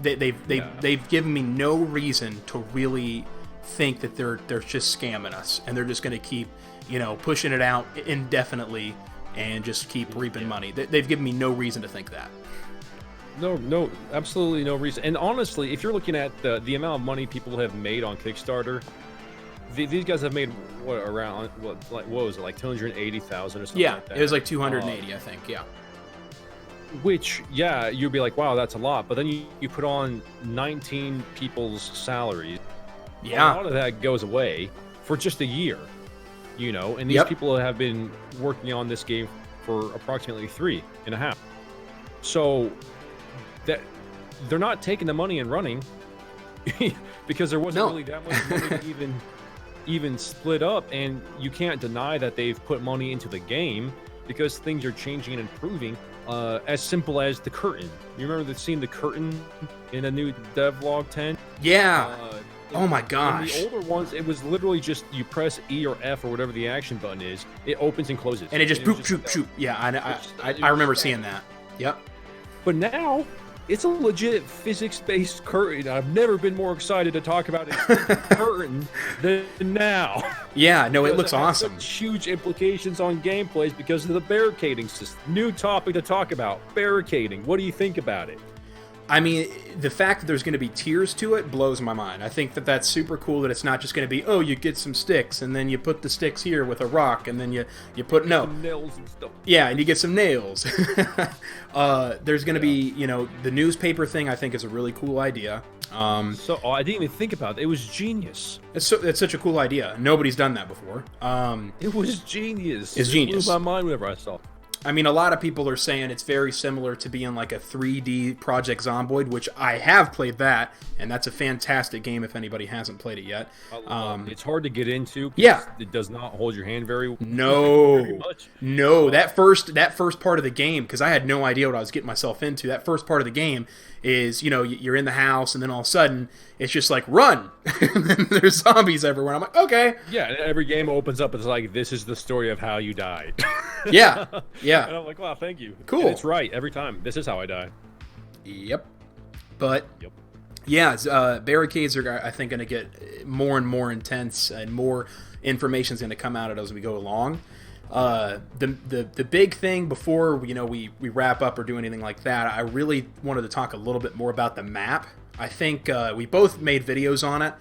They've given me no reason to really think that they're just scamming us, and they're just going to keep pushing it out indefinitely and just keep reaping money. They've given me no reason to think that. No, absolutely no reason. And honestly, if you're looking at the amount of money people have made on Kickstarter, these guys have made what was it, like 280,000 or something? Yeah, like that. It was like 280, I think. Yeah. Which, you'd be like, wow, that's a lot. But then you put on 19 people's salaries. Yeah. A lot of that goes away for just a year, and these people have been working on this game for approximately 3.5. So that they're not taking the money and running because there wasn't really that much money to even split up, and you can't deny that they've put money into the game because things are changing and improving. As simple as the curtain. You remember seeing the curtain in a new devlog 10? Yeah. Oh my gosh. In the older ones, it was literally just you press E or F or whatever the action button is, it opens and closes. And it just boop, shoop, shoop. Yeah, I remember seeing that. Yep. But now, it's a legit physics-based curtain. I've never been more excited to talk about a curtain than now. Yeah, no, it looks has awesome. Such huge implications on gameplays because of the barricading system. New topic to talk about, barricading. What do you think about it? I mean, the fact that there's going to be tiers to it blows my mind. I think that that's super cool that it's not just going to be, oh, you get some sticks, and then you put the sticks here with a rock, and then you put, some nails and stuff. Yeah, and you get some nails. There's going to be, the newspaper thing I think is a really cool idea. I didn't even think about it. It was genius. It's such a cool idea. Nobody's done that before. It was genius. It's genius. It blew my mind whenever I saw it. I mean, a lot of people are saying it's very similar to being like a 3D Project Zomboid, which I have played that, and that's a fantastic game if anybody hasn't played it yet. It's hard to get into. Yeah, it does not hold your hand very much. No, that first part of the game, because I had no idea what I was getting myself into. That first part of the game is, you're in the house, and then all of a sudden it's just like run, and then there's zombies everywhere. I'm like, okay. Yeah, and every game opens up. It's like, this is the story of how you died. Yeah. And I'm like, wow, thank you. Cool. And it's right every time. This is how I die. Yep. But yeah, barricades are, I think, going to get more and more intense, and more information is going to come out as we go along. The big thing before we wrap up or do anything like that, I really wanted to talk a little bit more about the map. I think we both made videos on it,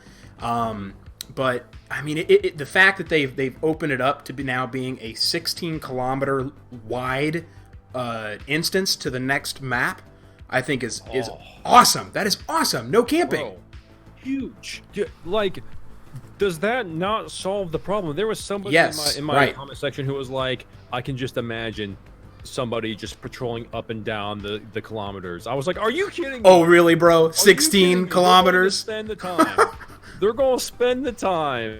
but I mean, the fact that they've opened it up to be now being a 16-kilometer wide instance to the next map, I think is awesome. That is awesome. No camping. Bro, huge. Like, does that not solve the problem? There was somebody in my comment section who was like, I can just imagine somebody just patrolling up and down the kilometers. I was like, are you kidding me? Oh, really, bro? 16 kilometers? They're going to spend the time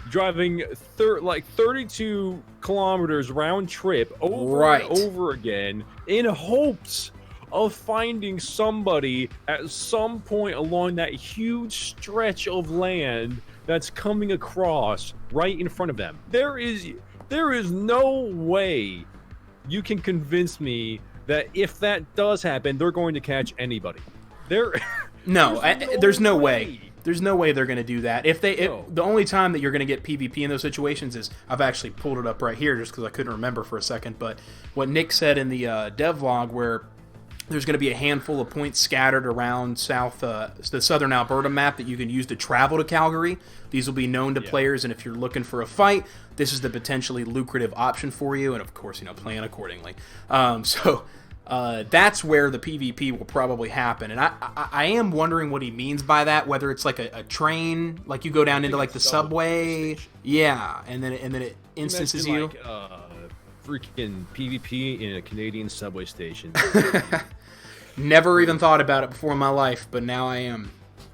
driving 32 kilometers round trip over and over again in hopes of finding somebody at some point along that huge stretch of land that's coming across right in front of them. There is no way you can convince me that if that does happen, they're going to catch anybody. There's no way. There's no way they're going to do that. The only time that you're going to get PvP in those situations is, I've actually pulled it up right here just because I couldn't remember for a second, but what Nick said in the devlog, where there's going to be a handful of points scattered around the southern Alberta map that you can use to travel to Calgary. These will be known to players, and if you're looking for a fight, this is the potentially lucrative option for you, and of course, plan accordingly. That's where the PvP will probably happen, and I am wondering what he means by that. Whether it's like a train, like you go down into like the subway, and then it instances you. Freaking PvP in a Canadian subway station. Never even thought about it before in my life, but now I am.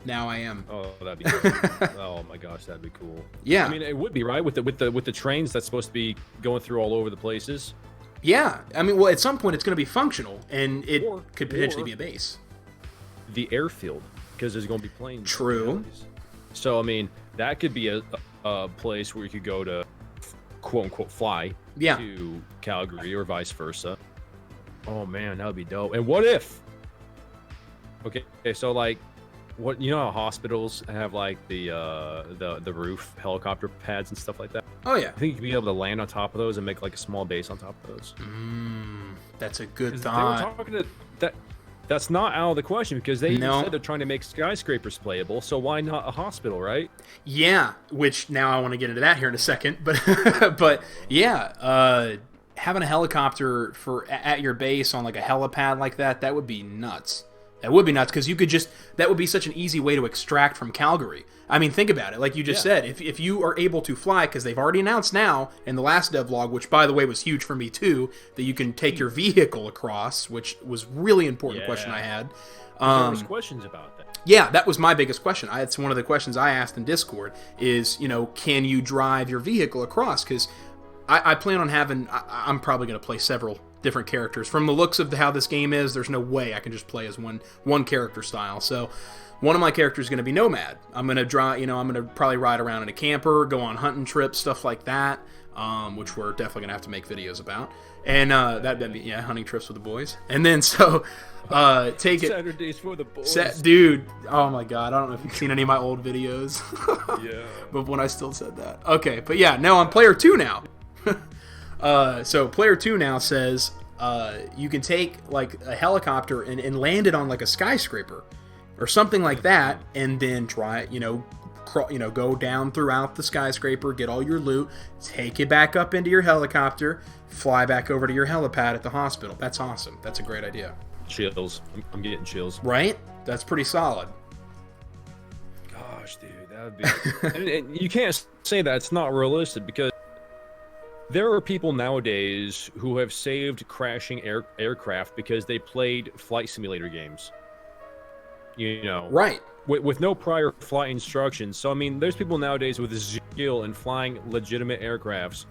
Oh, that'd be cool. Oh my gosh, that'd be cool. Yeah. I mean, it would be, right? With the trains that's supposed to be going through all over the places. Yeah. I mean, well, at some point it's going to be functional, and it could potentially be a base. The airfield, because there's going to be planes. True. So, I mean, that could be a place where you could go to, quote unquote, fly to Calgary or vice versa. Oh man, that would be dope. And what if? Okay, so like, what, you know how hospitals have like the roof helicopter pads and stuff like that? Oh yeah. I think you'd be able to land on top of those and make like a small base on top of those. That's a good thought. They were talking to that. That's not out of the question, because they even said they're trying to make skyscrapers playable. So why not a hospital, right? Yeah. Which now I want to get into that here in a second, but yeah. Having a helicopter at your base on like a helipad like that would be nuts. That would be nuts, because that would be such an easy way to extract from Calgary. I mean, think about it. Like you just said, if you are able to fly, because they've already announced now in the last devlog, which by the way was huge for me too, that you can take your vehicle across, which was really important question I had. There was questions about that. Yeah, that was my biggest question. It's one of the questions I asked in Discord is, can you drive your vehicle across? Because I plan on having, I'm probably going to play several different characters. From the looks of how this game is, there's no way I can just play as one character style. So one of my characters is going to be Nomad. I'm going to drive, I'm going to probably ride around in a camper, go on hunting trips, stuff like that, which we're definitely going to have to make videos about. And that'd be, hunting trips with the boys. And then so take it Saturdays for the boys. Dude, oh my god, I don't know if you've seen any of my old videos. Yeah. But when I still said that. Okay, but yeah, no, I'm player 2 now. So player 2 now says you can take like a helicopter and land it on like a skyscraper or something like that, and then try go down throughout the skyscraper, get all your loot, take it back up into your helicopter, fly back over to your helipad at the hospital. That's awesome. That's a great idea. Chills. I'm getting chills. Right? That's pretty solid. Gosh, dude, that would be. and you can't say that it's not realistic, because there are people nowadays who have saved crashing aircraft because they played flight simulator games. Right. With no prior flight instructions. So, I mean, there's people nowadays with skill in flying legitimate aircrafts,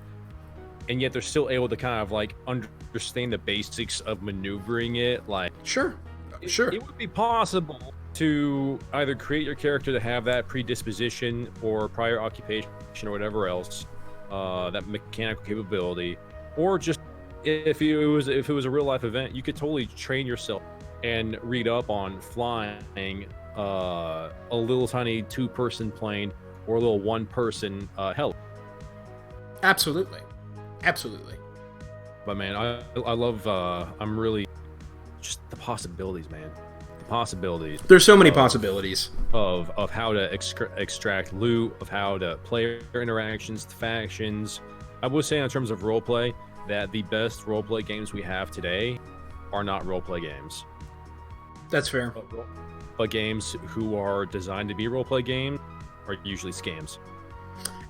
and yet they're still able to kind of, like, understand the basics of maneuvering it. Like, Sure. It would be possible to either create your character to have that predisposition or prior occupation or whatever else, that mechanical capability, or just if it was a real life event, you could totally train yourself and read up on flying a little tiny 2-person plane or a little 1-person heli. Absolutely. But man, I love. I'm really just the possibilities, man. The possibilities. There's so many possibilities of how to extract loot, of how to player interactions, factions. I would say in terms of roleplay that the best roleplay games we have today are not roleplay games. That's fair. But games who are designed to be roleplay games are usually scams.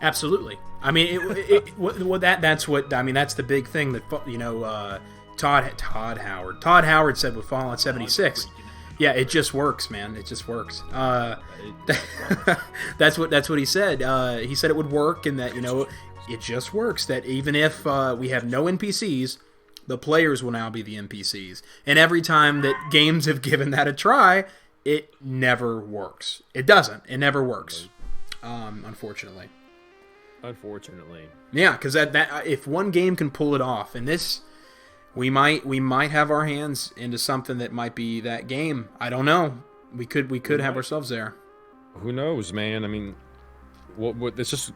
Absolutely. I mean, that's the big thing that Todd Howard said with Fallout 76. Yeah, it just works, man. It just works. That's what he said. He said it would work, and that it just works. That even if we have no NPCs, the players will now be the NPCs. And every time that games have given that a try, it never works. It doesn't. It never works. Unfortunately. Yeah, because that if one game can pull it off, and this, we might have our hands into something that might be that game. I don't know. We could have ourselves there. Who knows, man? I mean, what? It's just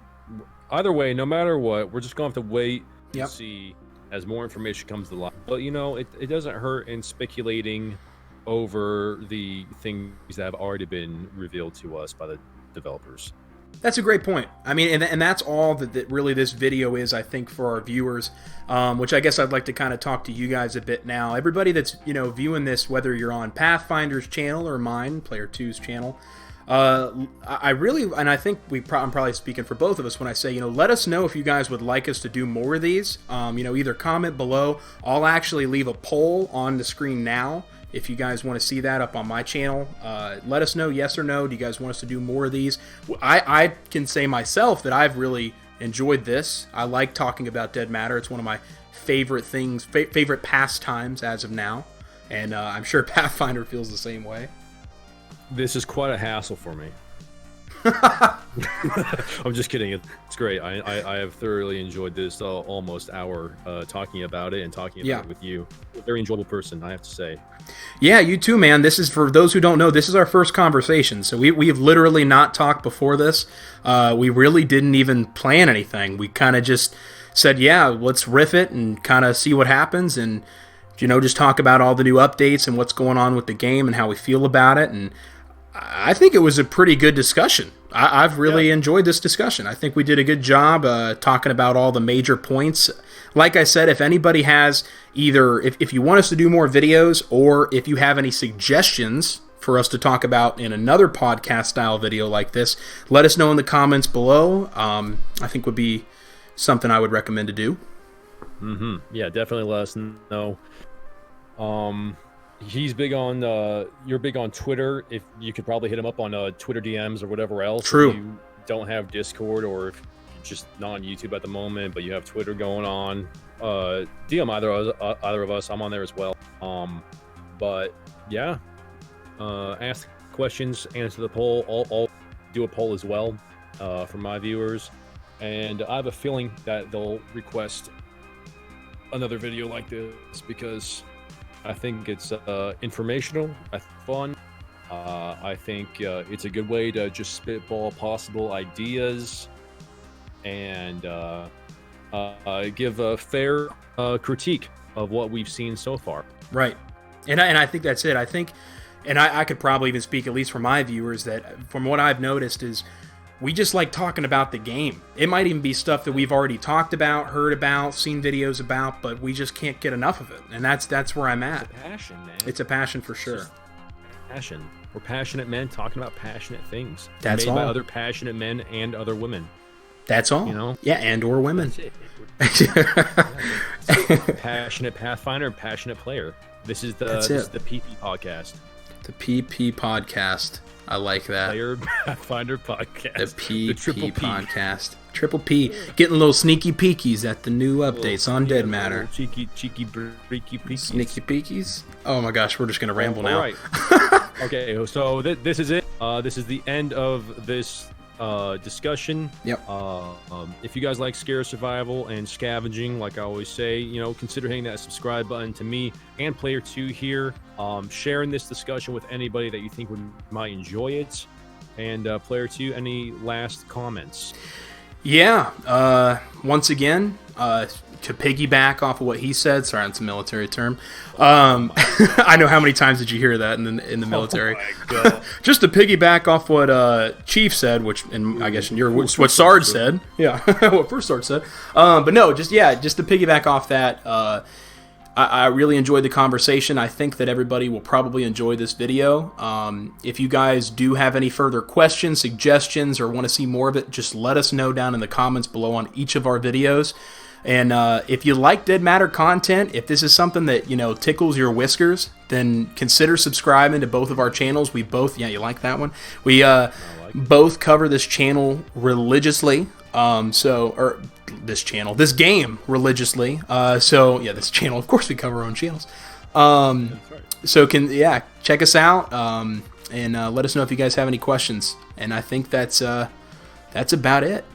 either way. No matter what, we're just gonna have to wait and see as more information comes to light. But it doesn't hurt in speculating over the things that have already been revealed to us by the developers. That's a great point. I mean, and that's all that really this video is, I think, for our viewers, which I guess I'd like to kind of talk to you guys a bit now. Everybody that's, viewing this, whether you're on Pathfinder's channel or mine, Player 2's channel, I really, and I think I'm probably speaking for both of us when I say, let us know if you guys would like us to do more of these. Either comment below. I'll actually leave a poll on the screen now. If you guys want to see that up on my channel, let us know, yes or no. Do you guys want us to do more of these? I can say myself that I've really enjoyed this. I like talking about Deadmatter. It's one of my favorite things, favorite pastimes as of now. And I'm sure Pathfinder feels the same way. This is quite a hassle for me. I'm just kidding. It's great. I have thoroughly enjoyed this almost hour talking about it and talking about it with you. A very enjoyable person, I have to say. Yeah, you too, man. This is, for those who don't know, this is our first conversation. So we have literally not talked before this. We really didn't even plan anything. We kind of just said, yeah, let's riff it and kind of see what happens, and just talk about all the new updates and what's going on with the game and how we feel about it. And I think it was a pretty good discussion. I've really enjoyed this discussion. I think we did a good job talking about all the major points. Like I said, if anybody has either, if you want us to do more videos, or if you have any suggestions for us to talk about in another podcast style video like this, let us know in the comments below. I think would be something I would recommend to do. Yeah, definitely let us know. He's big on you're big on Twitter. If you could probably hit him up on Twitter DMs or whatever else. True. If you don't have Discord, or if you're just not on YouTube at the moment, but you have Twitter going on, DM either of us. I'm on there as well. But yeah, ask questions, answer the poll. I'll do a poll as well for my viewers, and I have a feeling that they'll request another video like this because I think it's informational, fun. I think it's a good way to just spitball possible ideas and give a fair critique of what we've seen so far. Right. And I think that's it. I think, and I could probably even speak, at least for my viewers, that from what I've noticed is we just like talking about the game. It might even be stuff that we've already talked about, heard about, seen videos about, but we just can't get enough of it. And that's where I'm at. It's a passion, man. It's a passion for sure. Passion. We're passionate men talking about passionate things. That's made all. By other passionate men and other women. That's all. Yeah, and or women. That's it. Passionate Pathfinder, passionate player. This is the PP podcast. The PP podcast. I like that. Player Pathfinder podcast. The PP podcast. Triple P. Getting little sneaky peekies at the new updates on Deadmatter. Cheeky, breaky peekies. Sneaky peekies? Oh my gosh, we're just going to ramble now. All right. Okay, so this is it. This is the end of this discussion. Yep. If you guys like scare survival and scavenging, like I always say, consider hitting that subscribe button to me and Player 2 here. Sharing this discussion with anybody that you think might enjoy it. And Player 2, any last comments? Yeah. Once again, to piggyback off of what he said, sorry, it's a military term. I know how many times did you hear that in the military? Oh my God. Just to piggyback off what Chief said, I guess in your words, what Sarge said. Yeah, what First Sarge said. But no, just to piggyback off that, I really enjoyed the conversation. I think that everybody will probably enjoy this video. If you guys do have any further questions, suggestions, or want to see more of it, just let us know down in the comments below on each of our videos. And if you like Deadmatter content, if this is something that, tickles your whiskers, then consider subscribing to both of our channels. We both, you like that one? We both cover this channel religiously. This game religiously. This channel, of course we cover our own channels. So check us out and let us know if you guys have any questions. And I think that's about it.